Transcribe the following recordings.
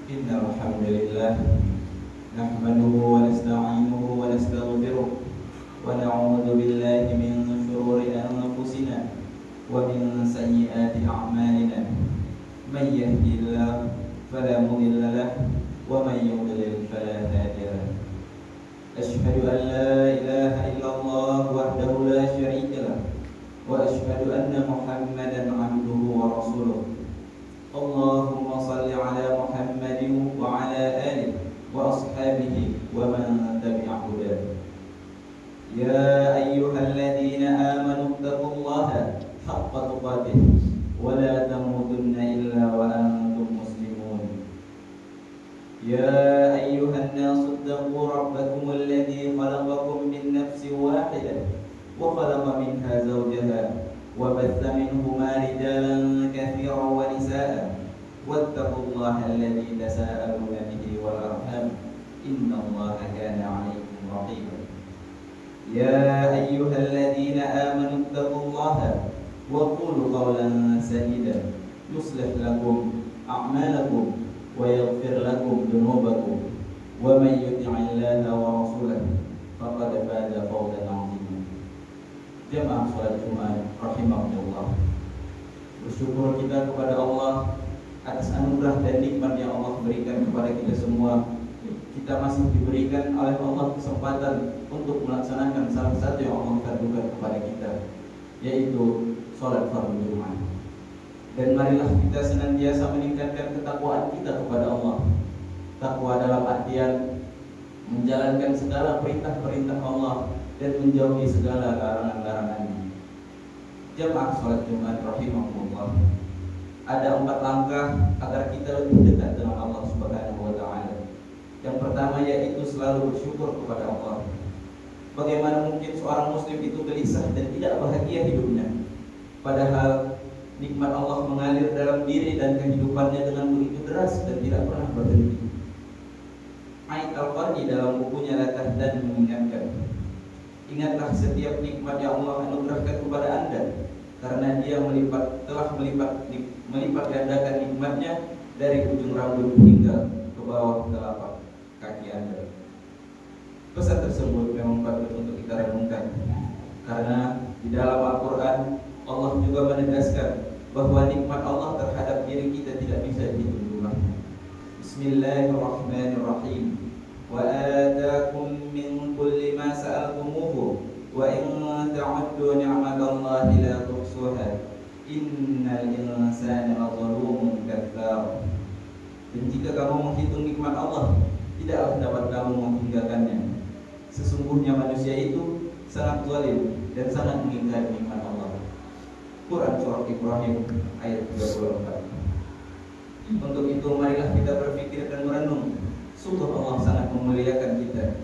إن الحمد لله نحمده ونستعينه ونستغفره ونعوذ بالله من شرور أنفسنا ومن سيئات أعمالنا من يهدي الله فلا مضل له ومن يضلل فلا هادي له أشهد أن لا إله إلا الله وحده لا شريك له وأشهد أن محمدا عبده ورسوله اللهم صل على محمد وعلى آله وأصحابه ومن تبع هداه يا أيها الذين آمنوا اتقوا الله حق تقاته ولا تموتن إلا وأنتم مسلمون يا أيها الناس اتقوا ربكم الذي خلقكم من نفس واحدة وخلق منها زوجها وبث منهما رجالا كثيرا ونساء واتقوا الله الذي تساءلون به والأرحام إن الله كان عليكم رقيبا يا أيها الذين آمنوا اتقوا الله وقولوا قولا سديدا يصلح لكم أعمالكم ويغفر لكم ذنوبكم ومن يطع الله ورسوله فقد فاز فوزا عظيما. Jamaah salat Jumat rahimahullah. Bersyukur kita kepada Allah atas anugerah dan nikmat yang Allah berikan kepada kita semua. Kita masih diberikan oleh Allah kesempatan untuk melaksanakan salah satu yang Allah fardukan kepada kita, yaitu salat fardu Jumat. Dan marilah kita senantiasa meningkatkan ketakwaan kita kepada Allah. Takwa dalam artian menjalankan segala perintah-perintah Allah dan menjauhi segala larangan-larangannya. Jamaah salat Jumat rahimahullah. Ada 4 langkah agar kita lebih dekat dengan Allah Subhanahu wa taala. Yang pertama yaitu selalu bersyukur kepada Allah. Bagaimana mungkin seorang muslim itu gelisah dan tidak bahagia hidupnya, padahal nikmat Allah mengalir dalam diri dan kehidupannya dengan begitu deras dan tidak pernah berhenti. Ait Al-Qarni dalam bukunya La Tahzan mengingatkan, ingatlah setiap nikmat yang Allah anugerahkan kepada Anda, karena Dia telah melipat gandakan nikmatnya dari ujung rambut hingga ke bawah telapak kaki Anda. Pesan tersebut memang patut untuk kita renungkan, karena di dalam Al-Quran Allah juga menegaskan bahwa nikmat Allah terhadap diri kita tidak bisa dihitung jumlahnya. Bismillahirrahmanirrahim. Wa ataakum min kulli ma sa'altumuhu wa in ta'uddu ni'matallahi la tuhsuha innal insana lazalumun kadzdzab. Dan jika kamu menghitung nikmat Allah, tidaklah dapat kamu menghinggakannya. Sesungguhnya manusia itu sangat zalim dan sangat mengingkari nikmat Allah. Quran surah Ibrahim ayat 34. Untuk itu marilah kita berpikir dan merenung. Sungguh Allah sangat memuliakan kita.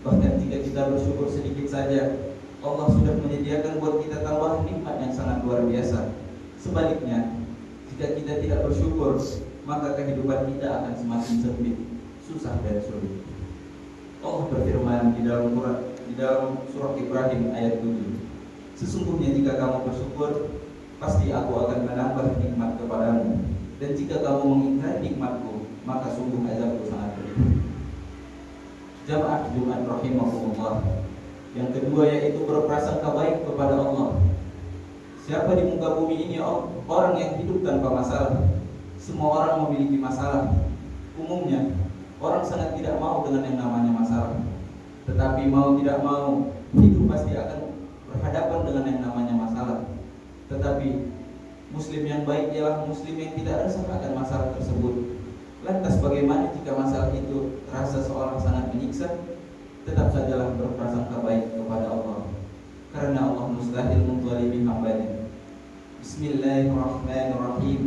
Bahkan jika kita bersyukur sedikit saja, Allah sudah menyediakan buat kita tambahan nikmat yang sangat luar biasa. Sebaliknya, jika kita tidak bersyukur, maka kehidupan kita akan semakin sempit, susah dan sulit. Allah berfirman di dalam surah Ibrahim ayat 7. Sesungguhnya jika kamu bersyukur, pasti aku akan menambah nikmat kepadamu. Dan jika kamu mengingkari nikmatku, maka sungguh azabku sangat pedih. Jamaah Jumat rahimahullah. Yang kedua yaitu berprasangka baik kepada Allah. Siapa di muka bumi ini orang yang hidup tanpa masalah? Semua orang memiliki masalah. Umumnya orang sangat tidak mau dengan yang namanya masalah. Tetapi mau tidak mau, hidup pasti akan berhadapan dengan yang namanya masalah. Tetapi muslim yang baik ialah muslim yang tidak resah akan masalah tersebut. Lantas bagaimana jika masalah itu terasa seorang sangat menyiksa? Tetap sajalah berprasangka baik kepada Allah, karena Allah mustahil menzalimi hambanya. Bismillahirrahmanirrahim.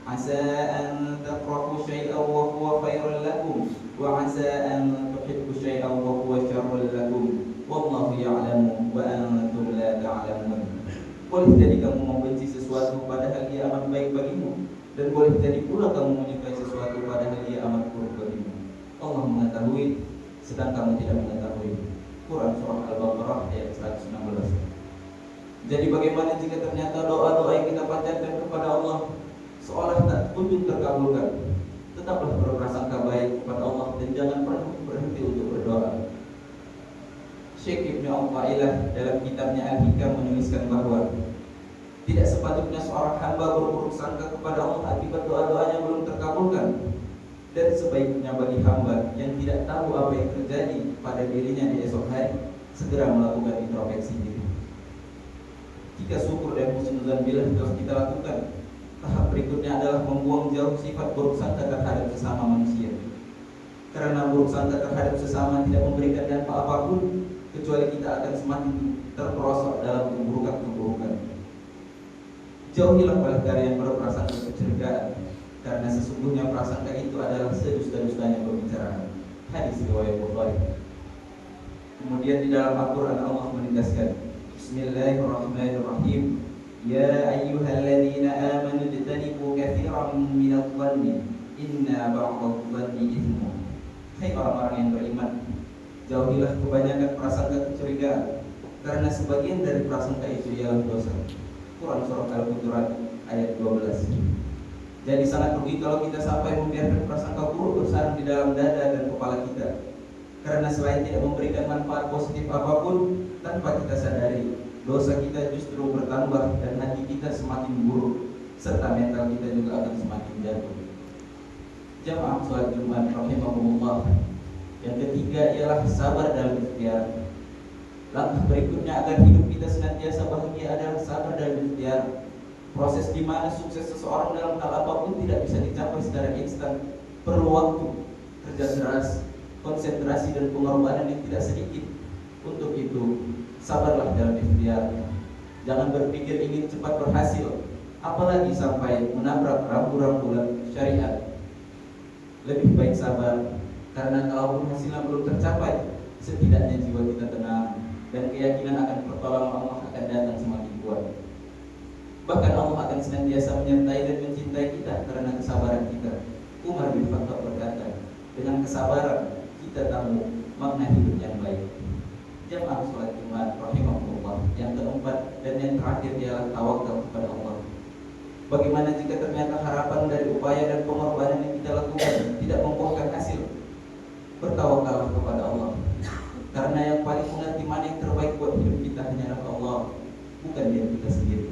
Asa an takrahu syai'an wa huwa khairul lakum wa asa an tuhibbu syai'an wa huwa syarrul lakum wallahu ya'lamu wa antum la ta'lamun. Boleh jadi kamu membenci sesuatu padahal ia amat baik bagimu, dan boleh jadi pula kamu menyukai sesuatu padahal ia amat buruk bagimu. Allah mengetahui sedang kamu tidak mengetahui. Quran surah Al-Baqarah ayat 116. Jadi bagaimana jika ternyata doa-doa yang kita panjatkan kepada Allah seolah tak kunjung terkabulkan, tetaplah berprasangka baik kepada Allah dan jangan pernah berhenti untuk berdoa. Syekh Ibnu Athaillah dalam kitabnya Al-Hikam menuliskan bahwa tidak sepatutnya seorang hamba berburuk sangka kepada Allah akibat doa-doanya belum terkabulkan. Dan sebaiknya bagi hamba yang tidak tahu apa yang terjadi pada dirinya di esok hari, segera melakukan introspeksi diri. Jika syukur dan husnuzan billah telah kita lakukan, tahap berikutnya adalah membuang jauh sifat buruk sangka terhadap sesama manusia. Karena buruk sangka terhadap sesama tidak memberikan dampak apapun, kecuali kita akan semakin terperosok dalam keburukan-keburukan. Jauhilah oleh kalian berprasangka kecurigaan, karena sesungguhnya prasangka itu adalah sedusta-dustanya pembicaraan. Hadis riwayat Bukhari. Kemudian di dalam Al-Quran Allah menegaskan, Bismillahirrahmanirrahim. Ya ayyuhalladzina amanu ijtanibu katsiran minadh-dhanni inna ba'dadh-dhanni itsmun. Hai orang-orang yang beriman, jauhilah kebanyakan prasangka kecurigaan, karena sebagian dari prasangka itu ialah dosa. Quran Surah Al-Hujurat ayat 12. Jadi sangat rugi kalau kita sampai membiarkan prasangka buruk bersarang di dalam dada dan kepala kita. Karena selain tidak memberikan manfaat positif apapun, tanpa kita sadari, dosa kita justru bertambah dan hati kita semakin buruk, serta mental kita juga akan semakin jatuh. Jamaah sholat Jumat rahimahumullah. Yang ketiga ialah sabar dalam ikhtiar. Langkah berikutnya agar hidup kita senantiasa bahagia adalah sabar dalam ikhtiar. Proses di mana sukses seseorang dalam hal apapun tidak bisa dicapai secara instan, perlu waktu, kerja keras, konsentrasi dan pengorbanan yang tidak sedikit. Untuk itu, sabarlah dalam ikhtiar. Jangan berpikir ingin cepat berhasil, apalagi sampai menabrak rambu-rambu syariat. Lebih baik sabar, karena kalaupun hasilnya belum tercapai, setidaknya jiwa kita tenang dan keyakinan akan pertolongan Allah akan datang semakin kuat. Bahkan Allah akan senantiasa menyertai dan mencintai kita karena kesabaran kita. Umar bin Khattab berkata, dengan kesabaran kita tahu makna hidup yang baik. Jamaah sholat Jumat rahimahullah. Yang keempat dan yang terakhir ialah tawakal kepada Allah. Bagaimana jika ternyata harapan dari upaya dan pengorbanan yang kita lakukan tidak membuahkan hasil? Bertawakallah kepada Allah, karena yang paling mengerti mana yang terbaik buat hidup kita hanyalah Allah, bukan diri kita sendiri.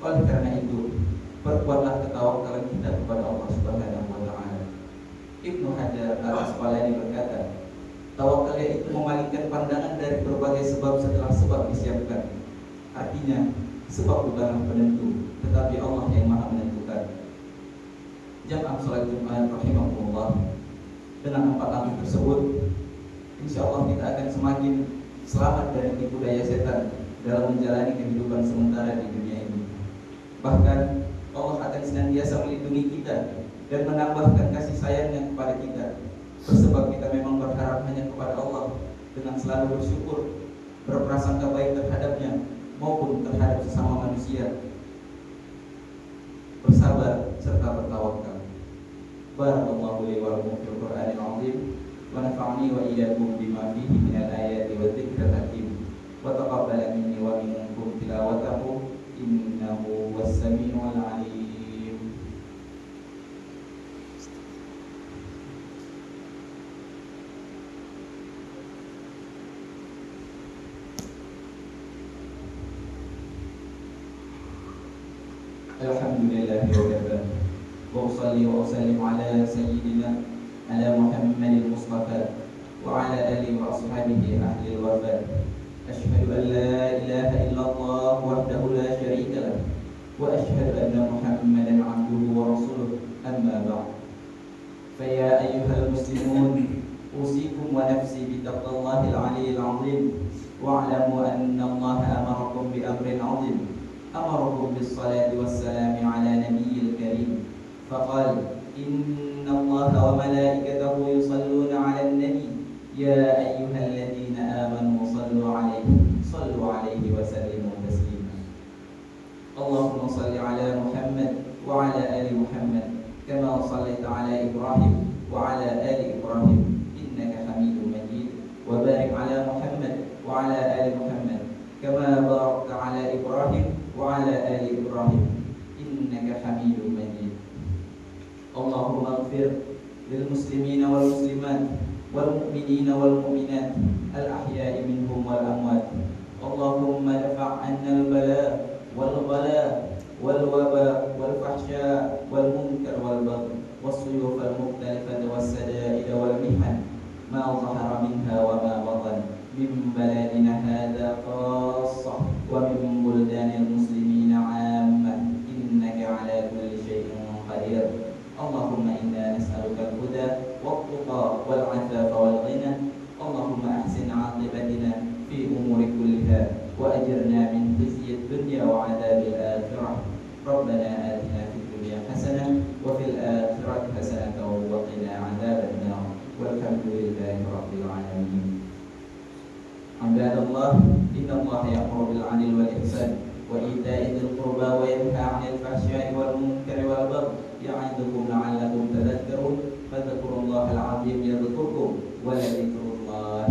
Oleh karena itu, perkuatlah ketawakalan kita kepada Allah Subhanahu wa Ta'ala. Ibnu Hajar Al-Asqalani berkata, tawakal itu memalingkan pandangan dari berbagai sebab setelah sebab disiapkan. Artinya, sebab bukanlah penentu, tetapi Allah yang Maha menentukan. Jamaah sholat Jumat rahimahullah. Dengan 4 langkah tersebut, insya Allah kita akan semakin selamat dari tipu daya setan dalam menjalani kehidupan sementara di dunia ini. Bahkan Allah akan senantiasa melindungi kita dan menambahkan kasih sayangnya kepada kita. Sebab kita memang berharap hanya kepada Allah dengan selalu bersyukur, berprasangka baik terhadapnya maupun terhadap sesama manusia, bersabar serta bertawakal. Barakallahu li wa lakum fil Qur'anil 'azim wa nafa'ani wa iyyakum bima fihi minal ayati wa dzikril hakim wa taqabbal minni wa minkum tilawatahu innahu was-sami'ul 'alim. Alhamdulillahi wa kafa wa usalli wa usallim ala sayyidina ala Muhammadil Mustafa wa ala alihi wa ashabihi ahli al-wafa. Ashhadu an la ilaha illallah wahdahu la syarika lah wa ashhadu anna Muhammadan 'abduhu wa rasuluh. Amma ba'd. Fa ya ayyuhal muslimun, usikum wa nafsi bi taqwallahil 'aliyyil 'azim wa 'alamu anna Allah amarakum bi amrin 'azim. أمركم بالصلاة والسلام على نبي الكريم فقال إن الله وملائكته يصلون على النبي يا أيها الذين آمنوا صلوا عليه وسلموا تسليما. اللهم صل على محمد وعلى آل محمد كما صليت على إبراهيم وعلى آل إبراهيم إنك حميد مجيد وبارك على محمد وعلى آل محمد كما باركت على إبراهيم وعلى آل إبراهيم إنك حميد مجيد. اللهم اغفر واغفر للمسلمين والمسلمات والمؤمنين والمؤمنات الأحياء منهم والأموات. اللهم ادفع عنا البلاء والغلاء والوباء والفحشاء والمنكر والبغي والسيوف المختلفة والسدائد والمحن ما ظهر منها وما بطن من بلادنا هذا خاصة ومن بلدان المسلمين عامة، إنك على كل شيء قدير. اللهم إنا نسألك الهدى والتقى والعفاف والغنى. اللهم أحسن عاقبتنا في أمور كلها وأجرنا من خزي الدنيا وعذاب الآخرة. ربنا آتنا في الدنيا حسنة وفي الآخرة حسنة وقنا عذاب النار، والحمد لله رب العالمين. عباد الله، إن الله يأمر بالعدل والإحسان وإيتاء ذي القربى وينهى عن الفحشاء والمنكر والبغي يعظكم لعلكم تذكرون. فاذكروا الله العظيم يذكركم ولذكر الله